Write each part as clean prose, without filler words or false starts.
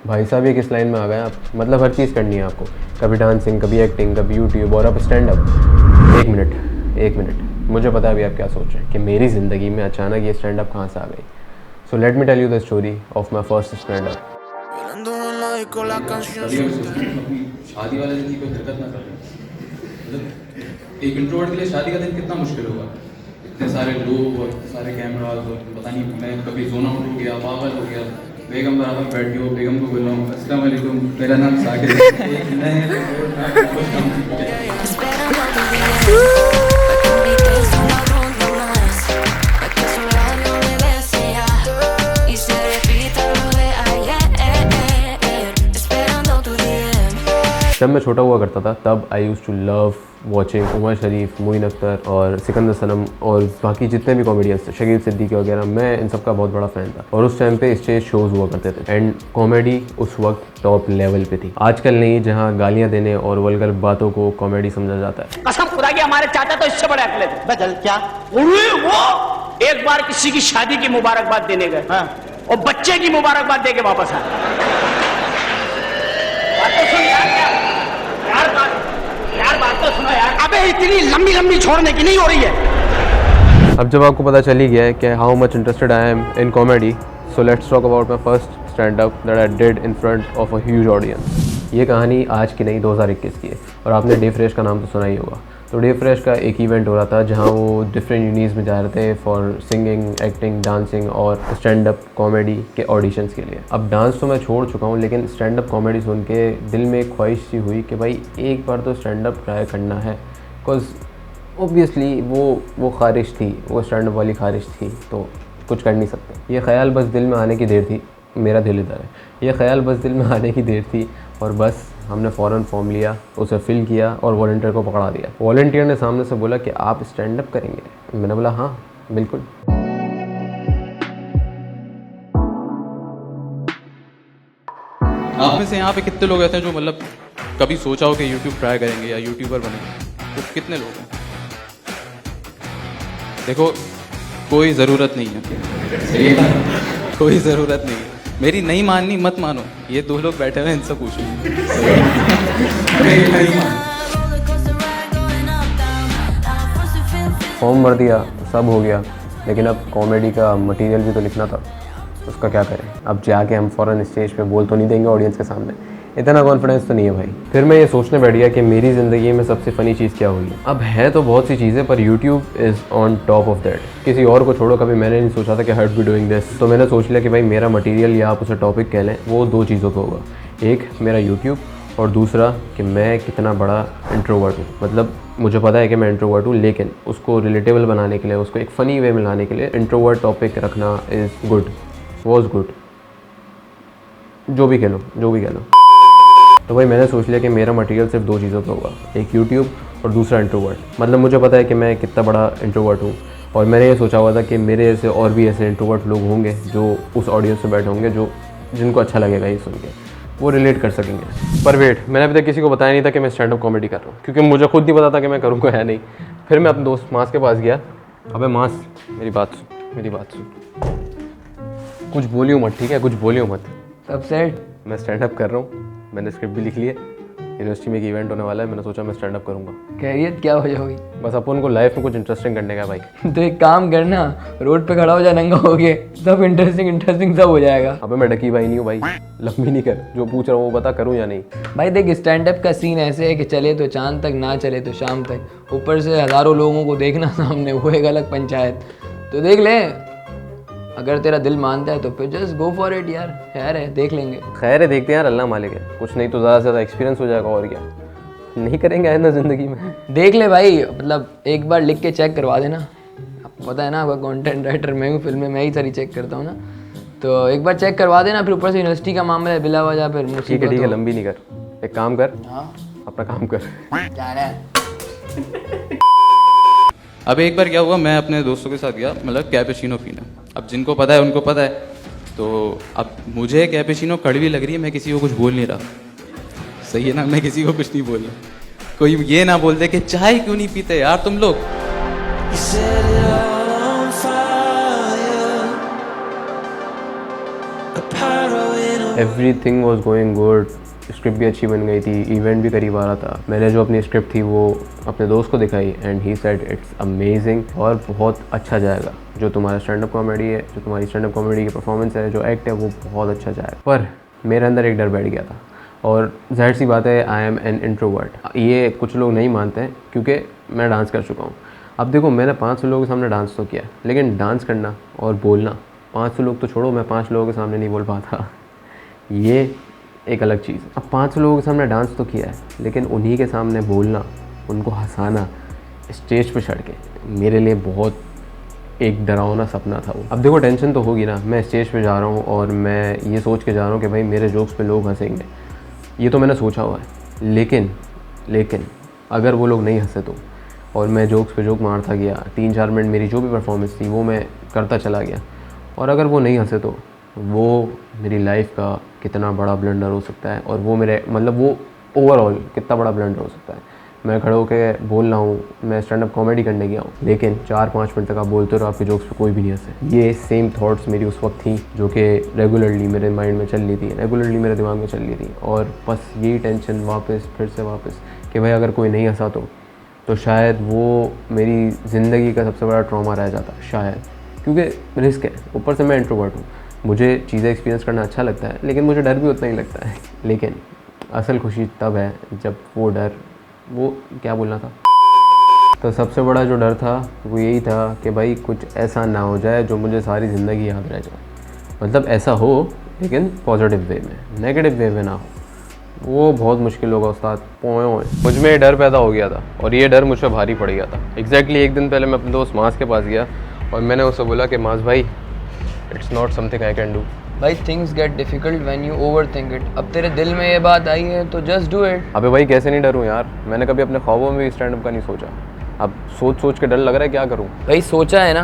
भाई साहब ये किस लाइन में आ गए आप? मतलब हर चीज़ करनी है आपको, कभी डांसिंग, कभी एक्टिंग, कभी यूट्यूब और अब स्टैंड अप। एक मिनट, मुझे पता है अभी आप क्या सोच रहे हैं कि मेरी ज़िंदगी में अचानक ये स्टैंड अप कहाँ से आ गई। So let me tell you the story of my first stand up. कभी कभी सोचते हैं अपनी शादी वाले दिन की कोई हरकत ना कर रहे। मतलब एक इंट्रोवर्ट के लिए शादी का दिन कितना मुश्किल होगा, इतने सारे लोग और इतने सारे कैमराज और पता नहीं, मैं कभी जोन आउट हो गया, पागल हो गया। बेगम बराबर बैठी हो, बेगम को बोल रहा हूँ अस्सलाम वालेकुम, मेरा नाम साकिब है। एक नए लोग ना कुछ काम जब मैं छोटा हुआ करता था तब I used to love watching Umar Sharif, Moin Akhtar और सिकंदर सनम और बाकी जितने भी कॉमेडियंस थे, शकील सिद्दीकी वगैरह, मैं इन सब का बहुत बड़ा फ़ैन था। और उस टाइम पे स्टेज शोज़ हुआ करते थे एंड कॉमेडी उस वक्त टॉप लेवल पे थी। आजकल नहीं, जहाँ गालियाँ देने और वल्गर बातों को कॉमेडी समझा जाता है। कसम खुदा की हमारे चाचा तो इससे बड़े अकले थे। बदल क्या वो एक बार किसी की शादी की मुबारकबाद देने गए, हाँ, और बच्चे की मुबारकबाद दे के वापस आए। बात तो सुन यार, यार बात तो सुनो यार। अबे इतनी लंबी लंबी छोड़ने की नहीं हो रही है। अब जब आपको पता चल ही गया है कि how much interested I am in comedy, so let's talk about my first stand up that I did in front of a huge audience. ये कहानी आज की नहीं, 2021 की है और आपने डे फ्रेश का नाम तो सुना ही होगा। तो डे फ्रेश का एक इवेंट हो रहा था जहाँ वो डिफरेंट यूनिस में जा रहे थे फॉर सिंगिंग, एक्टिंग, डांसिंग और स्टैंड अप कॉमेडी के ऑडिशंस के लिए। अब डांस तो मैं छोड़ चुका हूँ, लेकिन स्टैंड अप कॉमेडी सुन के दिल में एक ख्वाहिश सी हुई कि भाई एक बार तो स्टैंड अप ट्राई करना है। बिकॉज ऑब्वियसली वो ख्वाहिश थी, वो स्टैंड अप वाली ख्वाहिश थी, तो कुछ कर नहीं सकते। ये ख्याल बस दिल में आने की देर थी, मेरा दिल इधर है। ये ख्याल बस दिल में आने की देर थी और बस हमने फ़ौरन फॉर्म लिया, उसे फिल किया और वॉलंटियर को पकड़ा दिया। वॉलंटियर ने सामने से बोला कि आप स्टैंड अप करेंगे? मैंने बोला हाँ बिल्कुल। आप में से यहाँ पे कितने लोग ऐसे हैं जो मतलब कभी सोचा हो कि यूट्यूब ट्राई करेंगे या यूट्यूबर बनेंगे? तो कितने लोग हैं? देखो, कोई ज़रूरत नहीं है। कोई ज़रूरत नहीं है। मेरी नहीं माननी मत मानो, ये दो लोग बैठे हुए हैं, इनसे पूछो। फॉर्म भर दिया, सब हो गया, लेकिन अब कॉमेडी का मटेरियल भी तो लिखना था। उसका क्या करें? अब जाके हम फ़ौरन स्टेज पे बोल तो नहीं देंगे ऑडियंस के सामने, इतना कॉन्फिडेंस तो नहीं है भाई। फिर मैं ये सोचने बैठ गया कि मेरी ज़िंदगी में सबसे फ़नी चीज़ क्या हुई। अब है तो बहुत सी चीज़ें, पर YouTube is on top of that. किसी और को छोड़ो, कभी मैंने नहीं सोचा था कि हर्ट बी डूइंग दिस। तो मैंने सोच लिया कि भाई मेरा मटीरियल, या आप उसे टॉपिक कह लें, वो दो चीज़ों पर होगा। एक मेरा यूट्यूब और दूसरा कि मैं कितना बड़ा इंट्रोवर्ट हूँ। मतलब मुझे पता है कि मैं इंट्रोवर्ट हूँ, लेकिन उसको रिलेटेबल बनाने के लिए, उसको एक फ़नी वे में लाने के लिए इंट्रोवर्ट टॉपिक रखना इज़ गुड, वॉज गुड, जो भी कह लो। तो भाई मैंने सोच लिया कि मेरा मटेरियल सिर्फ दो चीज़ों पे होगा, एक यूट्यूब और दूसरा इंट्रोवर्ट। मतलब मुझे पता है कि मैं कितना बड़ा इंट्रोवर्ट हूँ और मैंने ये सोचा हुआ था कि मेरे ऐसे और भी ऐसे इंट्रोवर्ट लोग होंगे जो उस ऑडियंस में बैठे होंगे, जो जिनको अच्छा लगेगा ये सुन के, वो रिलेट कर सकेंगे। पर वेट, मैंने अभी तक किसी को बताया नहीं था कि मैं स्टैंड अप कॉमेडी कर रहा हूँ, क्योंकि मुझे खुद नहीं पता था कि मैं करूँगा या नहीं। फिर मैं अपने दोस्त मास के पास गया। अबे मास, मेरी बात सुन, कुछ बोलियो मत, ठीक है? कुछ बोलियो मत। सब सेट। मैं स्टैंड अप कर रहा हूँ, मैंने स्क्रिप्ट भी लिख ली है, यूनिवर्सिटी में एक इवेंट होने वाला है, मैंने सोचा मैं स्टैंड अप करूँगा। कैरियर क्या हो जाओगी? बस अपन को लाइफ में कुछ इंटरेस्टिंग करने का भाई। तो एक काम करना, रोड पे खड़ा हो जा, नंगा हो गए, सब इंटरेस्टिंग सब हो जाएगा। अबे मैं डकी भाई नहीं हूँ भाई, लंबी नहीं कर, जो पूछ रहा हूँ वो बता, करूँ या नहीं? भाई देख, स्टैंड अप का सीन ऐसे है कि चले तो चांद तक, ना चले तो शाम तक। ऊपर से हज़ारों लोगों को देखना सामने, वो एक अलग पंचायत। तो देख ले, अगर तेरा दिल मानता है तो फिर जस्ट गो फॉर इट यार। खैर है, देख लेंगे। खैर है, देखते हैं यार, अल्लाह मालिक है। कुछ नहीं तो ज़्यादा से ज़्यादा एक्सपीरियंस हो जाएगा, और क्या। नहीं करेंगे आइंदा ज़िंदगी में। देख ले भाई, मतलब एक बार लिख के चेक करवा देना। आपको पता है ना, आपका कंटेंट राइटर मैं हूँ, फिल्में मैं ही सारी चेक करता हूँ ना, तो एक बार चेक करवा देना। फिर ऊपर से यूनिवर्सिटी का मामला है, बिला वजह फिर ठीक है, लंबी नहीं कर, एक काम कर, अपना काम कर। अब एक बार क्या हुआ, मैं अपने दोस्तों के साथ गया मतलब कैपेचिनो पीने। अब जिनको पता है उनको पता है, तो अब मुझे कैपेचिनो कड़वी लग रही है, मैं किसी को कुछ बोल नहीं रहा। सही है ना, मैं किसी को कुछ नहीं बोल रहा। कोई ये ना बोल दे कि चाय क्यों नहीं पीते यार तुम लोग। Everything was going good, script भी अच्छी बन गई थी, इवेंट भी करीब आ रहा था। मैंने जो अपनी स्क्रिप्ट थी वो अपने दोस्त को दिखाई and he said it's amazing और बहुत अच्छा जाएगा। जो तुम्हारा स्टैंड अप कॉमेडी है, जो तुम्हारी स्टैंड अप कॉमेडी की परफॉर्मेंस है, जो एक्ट है, वो बहुत अच्छा जाएगा। पर मेरे अंदर एक डर बैठ गया था और जाहिर सी बात है आई एम एन इंट्रोवर्ट। ये कुछ लोग नहीं मानते हैं क्योंकि मैं डांस कर चुका हूँ। अब देखो मैंने 500 लोगों के सामने डांस तो किया, लेकिन डांस करना और बोलना 500 लोग तो छोड़ो, मैं 5 लोगों के सामने नहीं बोल पाता। ये एक अलग चीज़। अब 500 लोगों के सामने डांस तो किया है, लेकिन उन्हीं के सामने बोलना, उनको हंसाना स्टेज पे चढ़ के, मेरे लिए बहुत एक डरावना सपना था वो। अब देखो टेंशन तो होगी ना, मैं स्टेज पे जा रहा हूँ और मैं ये सोच के जा रहा हूँ कि भाई मेरे जोक्स पे लोग हंसेंगे, ये तो मैंने सोचा हुआ है। लेकिन अगर वो लोग नहीं हंसे तो, और मैं जोक्स पे जोक मारता गया, 3-4 मिनट मेरी जो भी परफॉर्मेंस थी वो मैं करता चला गया, और अगर वो नहीं हंसे तो वो मेरी लाइफ का कितना बड़ा ब्लंडर हो सकता है। और वो मेरे मतलब वो ओवरऑल कितना बड़ा ब्लंडर हो सकता है। मैं खड़े होकर बोल रहा हूँ, मैं स्टैंड अप कॉमेडी करने गया हूँ, लेकिन 4-5 मिनट तक आप बोलते रहो, आपके जोक्स पे कोई भी नहीं हंसे। ये सेम थॉट्स मेरी उस वक्त थी जो कि रेगुलरली मेरे माइंड में चल रही थी, रेगुलरली मेरे दिमाग में चल रही थी। और बस यही टेंशन फिर से वापस कि भाई अगर कोई नहीं हंसा तो शायद वो मेरी ज़िंदगी का सबसे बड़ा ट्रॉमा रह जाता, शायद, क्योंकि रिस्क है। ऊपर से मैं इंट्रोवर्ट हूँ, मुझे चीज़ें एक्सपीरियंस करना अच्छा लगता है, लेकिन मुझे डर भी उतना ही लगता है। लेकिन असल खुशी तब है जब वो क्या बोलना था, तो सबसे बड़ा जो डर था वो यही था कि भाई कुछ ऐसा ना हो जाए जो मुझे सारी ज़िंदगी याद रह जाए। मतलब ऐसा हो लेकिन पॉजिटिव वे में, नेगेटिव वे में ना हो, वो बहुत मुश्किल होगा उस्ताद। मुझ में डर पैदा हो गया था और ये डर मुझ पर भारी पड़ गया था। एग्जैक्टली एक दिन पहले मैं अपने दोस्त मास के पास गया और मैंने उससे बोला कि मास भाई, it's not something I can do. भाई things get difficult when you overthink it. अब तेरे दिल में ये बात आई है तो जस्ट डू इट। अबे भाई कैसे नहीं डरूं यार, मैंने कभी अपने ख्वाबों में भी स्टैंड अप का नहीं सोचा। अब सोच के डर लग रहा है, क्या करूं। भाई सोचा है ना,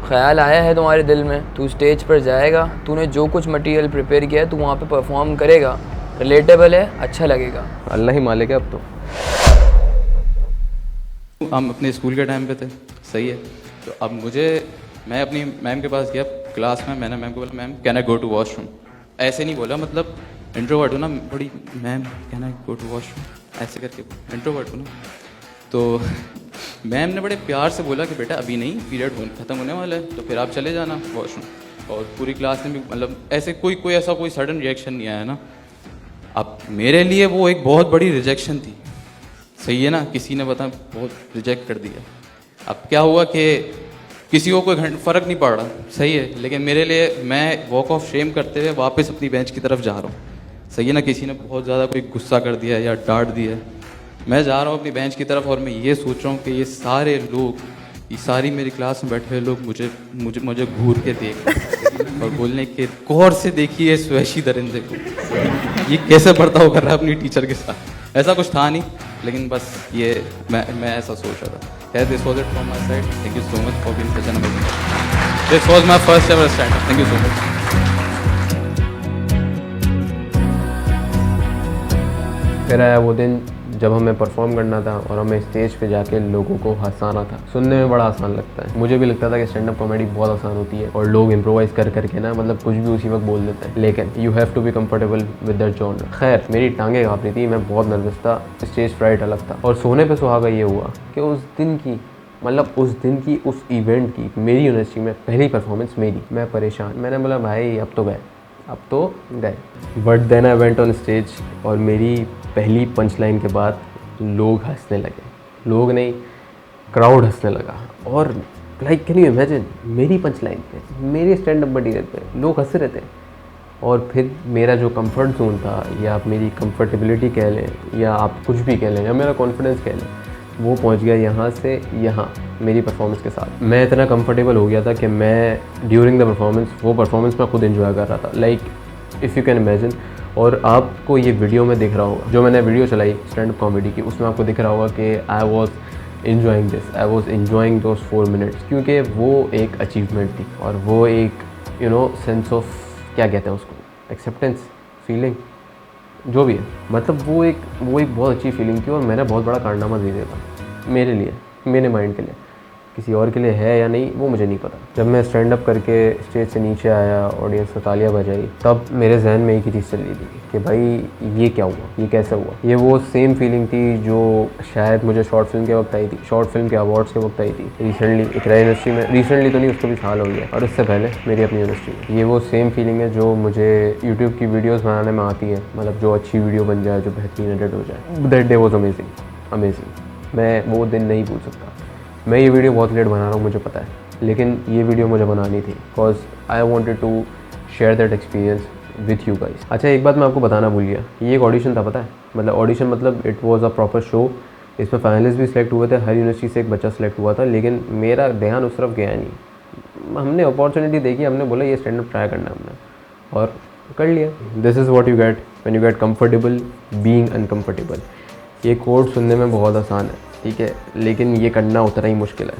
ख्याल आया है तुम्हारे दिल में, तू स्टेज पर जाएगा, तूने जो कुछ मटेरियल प्रिपेयर किया है तू वहाँ पे परफॉर्म करेगा, रिलेटेबल है, अच्छा लगेगा। अल्लाह ही मालिक है अब तो। हम अपने स्कूल के टाइम पे थे, सही है। तो अब मैं अपनी मैम के पास गया क्लास में, मैंने मैम को बोला ma'am can I go to washroom. ऐसे नहीं बोला, मतलब इंट्रोवर्ट हूँ ना, बड़ी ma'am can I go to washroom ऐसे करके, इंट्रोवर्ट हूँ ना। तो मैम ने बड़े प्यार से बोला कि बेटा अभी नहीं, पीरियड ख़त्म होने वाला है, तो फिर आप चले जाना वॉशरूम। और पूरी क्लास में भी मतलब ऐसे कोई ऐसा कोई सडन रिएक्शन नहीं आया ना। अब मेरे लिए वो एक बहुत बड़ी रिजेक्शन थी, सही है ना, किसी ने बहुत रिजेक्ट कर दिया। अब क्या हुआ कि किसी को कोई फ़र्क नहीं पड़ रहा, सही है, लेकिन मेरे लिए मैं वॉक ऑफ शेम करते हुए वापस अपनी बेंच की तरफ जा रहा हूँ, सही है ना। किसी ने बहुत ज़्यादा कोई गुस्सा कर दिया या डांट दिया, मैं जा रहा हूँ अपनी बेंच की तरफ और मैं ये सोच रहा हूँ कि ये सारे लोग, ये सारी मेरी क्लास में बैठे हुए लोग मुझे घूर के देख और बोलने के गौर से देखिए इस वहशी दरिंदे को, ये कैसे बर्ताव कर रहा है अपनी टीचर के साथ। ऐसा कुछ था नहीं, लेकिन बस ये मैं ऐसा सोच रहा था। This was it from my side, thank you so much for being such an amazing. This was my first ever stand up, thank you so much. फिर आया वो दिन जब हमें परफॉर्म करना था और हमें स्टेज पे जाके लोगों को हंसाना था। सुनने में बड़ा आसान लगता है, मुझे भी लगता था कि स्टैंड अप कॉमेडी बहुत आसान होती है और लोग इम्प्रोवाइज करके ना मतलब कुछ भी उसी वक्त बोल देते हैं, लेकिन you have to be comfortable with that genre. खैर मेरी टांगें काँप रही थी, मैं बहुत नर्वस था, स्टेज फ्राइट अलग था। और सोने पे सुहागा ये हुआ कि उस दिन की उस इवेंट की मेरी यूनिवर्सिटी में पहली परफॉर्मेंस मेरी। मैं परेशान, मैंने बोला भाई अब तो गए। But then I went on stage और मेरी पहली पंच लाइन के बाद लोग हंसने लगे, लोग नहीं क्राउड हंसने लगा। और लाइक कैन यू इमेजिन, मेरी पंच लाइन पे, मेरे स्टैंड अप मटीरियल पे लोग हंस रहे थे। और फिर मेरा जो कंफर्ट जोन था, या आप मेरी कंफर्टेबिलिटी कह लें, या आप कुछ भी कह लें, या मेरा कॉन्फिडेंस कह लें, वो पहुंच गया यहाँ से यहाँ मेरी परफॉर्मेंस के साथ। मैं इतना कंफर्टेबल हो गया था कि मैं ड्यूरिंग द परफॉर्मेंस वो परफॉर्मेंस मैं खुद एंजॉय कर रहा था, like if you can imagine. और आपको ये वीडियो में दिख रहा होगा, जो मैंने वीडियो चलाई स्टैंड अप कॉमेडी की, उसमें आपको दिख रहा होगा कि I was enjoying this, I was enjoying those 4 minutes, क्योंकि वो एक अचीवमेंट थी और वो एक सेंस ऑफ क्या कहते हैं उसको, एक्सेप्टेंस फीलिंग, जो भी है, मतलब वो एक बहुत अच्छी फीलिंग थी। और मैंने बहुत बड़ा कारनामा दे दिया था मेरे लिए, मेरे माइंड के लिए, किसी और के लिए है या नहीं वो मुझे नहीं पता। जब मैं स्टैंड अप करके स्टेज से नीचे आया, ऑडियंस ने तालियां बजाई, तब मेरे जहन में एक ही चीज़ चल रही थी कि भाई ये क्या हुआ, ये कैसे हुआ। ये वो सेम फीलिंग थी जो शायद मुझे शॉर्ट फिल्म के वक्त आई थी, शॉर्ट फिल्म के अवार्ड्स के वक्त आई थी रिसेंटली इकरा इंडस्ट्री में। रिसेंटली तो नहीं, उसको भी साल हो गया, और इससे पहले मेरी अपनी यूनिवर्सिटी में। ये वो सेम फीलिंग है जो मुझे यूट्यूब की वीडियोज़ बनाने में आती है, मतलब जो अच्छी वीडियो बन जाए, जो बेहतरीन एडिट हो जाए। That day was amazing. मैं वो दिन नहीं भूल सकता। मैं ये वीडियो बहुत लेट बना रहा हूँ, मुझे पता है, लेकिन ये वीडियो मुझे बनानी थी because I wanted to share that experience with you guys. अच्छा, एक बात मैं आपको बताना भूल गया, ये एक ऑडिशन था, पता है, मतलब ऑडिशन मतलब it was a proper show. इसमें फाइनलिस्ट भी सिलेक्ट हुए थे, हर यूनिवर्सिटी से एक बच्चा सिलेक्ट हुआ था, लेकिन मेरा ध्यान उस तरफ गया नहीं। हमने अपॉर्चुनिटी देखी, हमने बोला ये स्टैंड अप ट्राई करना है हमने, और कर लिया। This is what you get when you get comfortable being uncomfortable. ये कोड सुनने में बहुत आसान है, ठीक है, लेकिन ये करना उतना ही मुश्किल है,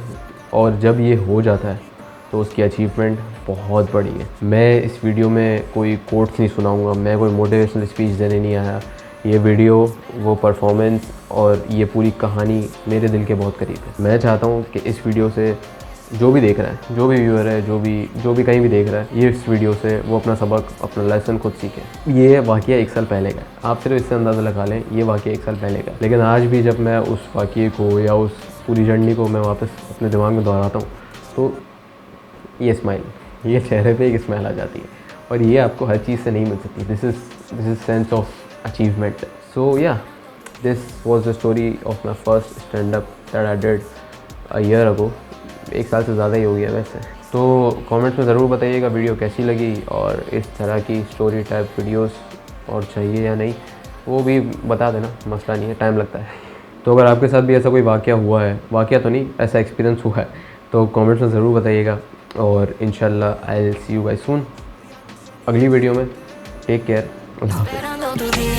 और जब ये हो जाता है तो उसकी अचीवमेंट बहुत बड़ी है। मैं इस वीडियो में कोई कोट्स नहीं सुनाऊंगा, मैं कोई मोटिवेशनल स्पीच देने नहीं आया। ये वीडियो, वो परफॉर्मेंस और ये पूरी कहानी मेरे दिल के बहुत करीब है। मैं चाहता हूँ कि इस वीडियो से जो भी देख रहा है, जो भी व्यूअर है, जो भी कहीं भी देख रहा है, ये इस वीडियो से वो अपना सबक, अपना लेसन खुद सीखे। ये वाक़या 1 साल पहले का है, आप सिर्फ इससे अंदाज़ा लगा लें, ये वाक़या 1 साल पहले का है, लेकिन आज भी जब मैं उस वाक़ये को या उस पूरी जर्नी को मैं वापस अपने दिमाग में दोहराता हूँ तो ये स्माइल, ये चेहरे पे एक स्माइल आ जाती है, और ये आपको हर चीज़ से नहीं मिल सकती। This is sense of achievement. So yeah this was the story of my first stand up that I did a year ago. 1 साल से ज़्यादा ही हो गया वैसे। तो कमेंट्स में ज़रूर बताइएगा वीडियो कैसी लगी, और इस तरह की स्टोरी टाइप वीडियोस और चाहिए या नहीं वो भी बता देना, मसला नहीं है, टाइम लगता है। तो अगर आपके साथ भी ऐसा कोई वाक़या हुआ है, वाक़या तो नहीं, ऐसा एक्सपीरियंस हुआ है, तो कमेंट्स में ज़रूर बताइएगा, और इंशाल्लाह I will see you guys सून अगली वीडियो में। टेक केयर, अल्लाह हाफ़िज़।